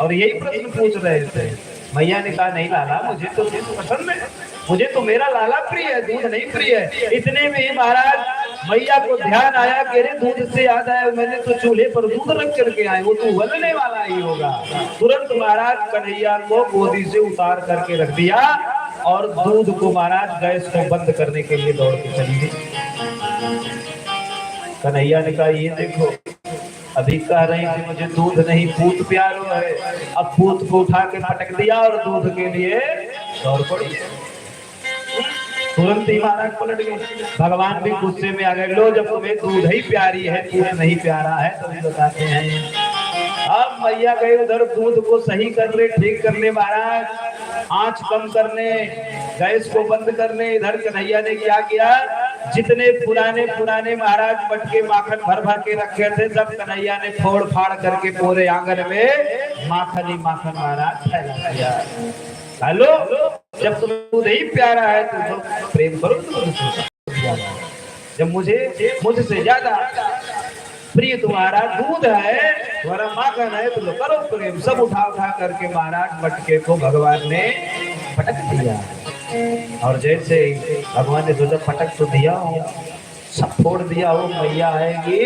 और यही प्रश्न पूछ रहे थे। मैया ने कहा नहीं लाला, मुझे तो दूध पसंद है, मुझे तो मेरा लाला प्रिय है, दूध नहीं प्रिय है। इतने में ही महाराज मैया को ध्यान आया कि अरे दूध से याद आया, मैंने तो चूल्हे पर दूध रख करके आए, वो तो उबलने वाला ही होगा। तुरंत महाराज कन्हैया को गोदी से उतार करके रख दिया और दूध को महाराज गैस को बंद करने के लिए दौड़ के चली गई। कन्हैया ने कहा ये देखो, अभी कह रही थी मुझे दूध नहीं पूत प्यारो है, अब पूत को उठा के पटक दिया और दूध के लिए दौड़ पड़ी। तुरंत ही महाराज पलट गए। भगवान भी गुस्से में आ गए, लो जब तुम्हें दूध ही प्यारी है, पूत नहीं प्यारा है, तो बताते हैं। अब मैया गए उधर दूध को सही करने, ठीक करने, महाराज आंच कम करने, गैस को बंद करने। इधर कन्हैया ने क्या किया, जितने पुराने पुराने महाराज मटके माखन भर भर के रखे थे, सब कन्हैया ने फोड़ फाड़ करके पूरे आंगन में माखन ही माखन महाराज फैला दिया। हेलो, जब तुम्हें दूध ही प्यारा है तो प्रेम करो दूध से। जब मुझसे ज्यादा प्रिय तुम्हारा दूध है, तुम्हारा माखन है, तो करो प्रेम। सब उठा उठा करके महाराज मटके को भगवान ने पटक दिया। और जैसे भगवान ने सोचा पटक तो दिया हो, सब फोड़ दिया हो, मैया आएगी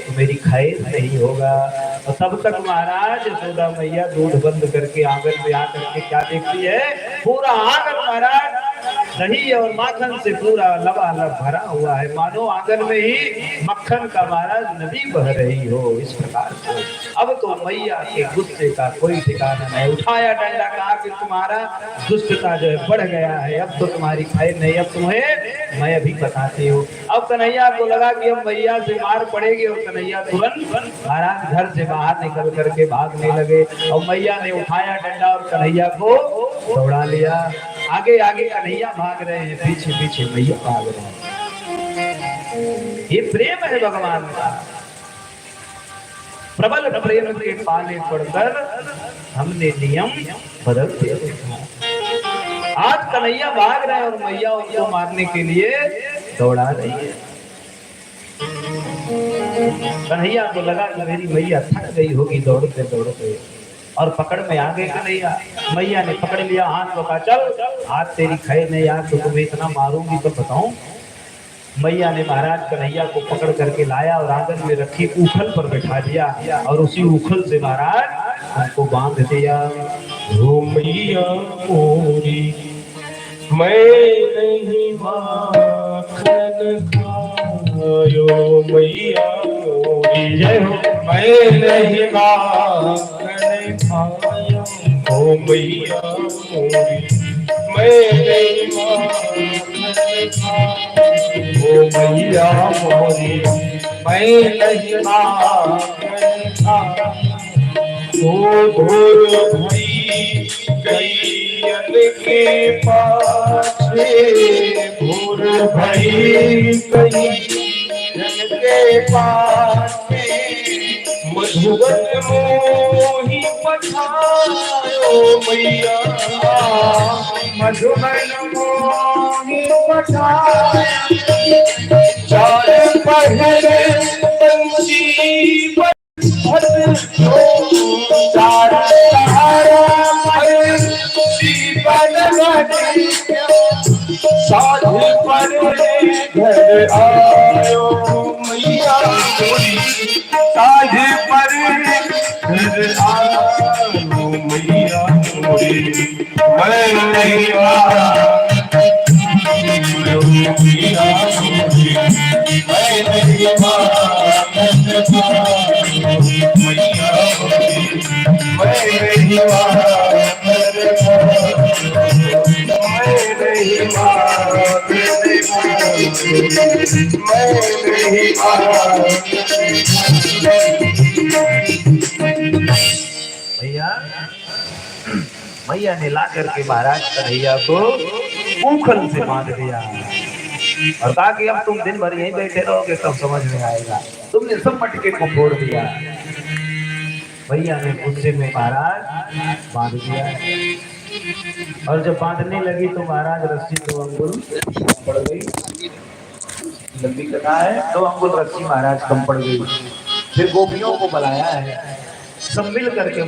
तो मेरी खैर नहीं होगा। और तब तक महाराज यशोदा मैया दूध बंद करके आंगन में आकर के क्या देखती है, पूरा आंगन महाराज दही और माखन से पूरा लबालब भरा हुआ है, मानो आंगन में ही मक्खन का महाराज नदी बह रही हो। इस प्रकार से अब तो मैया के गुस्से का कोई ठिकाना नहीं। उठाया डंडा, कहा कि तुम्हारा दुष्टता जो है बढ़ गया है, अब तो तुम्हारी खैर नहीं, अब तुम्हें मैं अभी बताती हूँ। अब कन्हैया को लगा कि अब मैया से मार पड़ेगी, और कन्हैया तुरंत महाराज घर से बाहर निकल करके भागने लगे। और मैया ने उठाया डंडा और कन्हैया को दौड़ा लिया। आगे आगे कन्हैया भाग रहे हैं, पीछे पीछे मैया भाग रहे हैं। ये प्रेम है भगवान का। प्रबल प्रेम के पाले पड़कर हमने नियम बदल दिया। आज कन्हैया भाग रहे हैं और मैया उनको मारने के लिए दौड़ा रही है। कन्हैया को लगा कि मेरी मैया थक गई होगी दौड़ते दौड़ते, और पकड़ में आ गए कन्हैया। मैया ने पकड़ लिया हाथ को, कहा चल हाथ तेरी खैर नहीं, यार तो तुम्हें इतना मारूंगी तो बताऊं। मैया ने महाराज कन्हैया को पकड़ करके लाया और आंगन में रखी ऊखल पर बैठा दिया, और उसी ऊखल से महाराज उनको बांध दिया। ओ मैया मोरी, मैं नहीं माखन खायो, मैया मोरी जय हो, मैं नहीं माखन खायो, ओ मैया मोरी, मैं नहीं माखन खायो, ओ मैया मोरी, मैं नहीं माखन खायो। भोर भई गैयन के पाछे, भोर भई गैयन के पाछे, मधुबन मोहि पठायो मैया, मधुबन मोहि पठायो। चार पहरे पंछी तारा तारा जीवन साध पर घर आयो मैया मोरी, साध पर घर आयो मैया मोरी, मैं नहीं मैया मोरी, मैं नहीं भैया मैया ने ला करके महाराज कन्हैया को ऊखल से बांध दिया और कहा कि अब तुम दिन भर यहीं बैठे रहोगे तब समझ में आएगा। तुमने सब मटके को फोड़ दिया। भैया ने गुस्से में महाराज बांध दिया, और जब बांधने लगी तो महाराज रस्सी 2 अंगुल पड़ गई। लंबी कथा है, 2 अंगुल रस्सी महाराज कम पड़ गई। फिर गोपियों को बुलाया है, सब मिल करके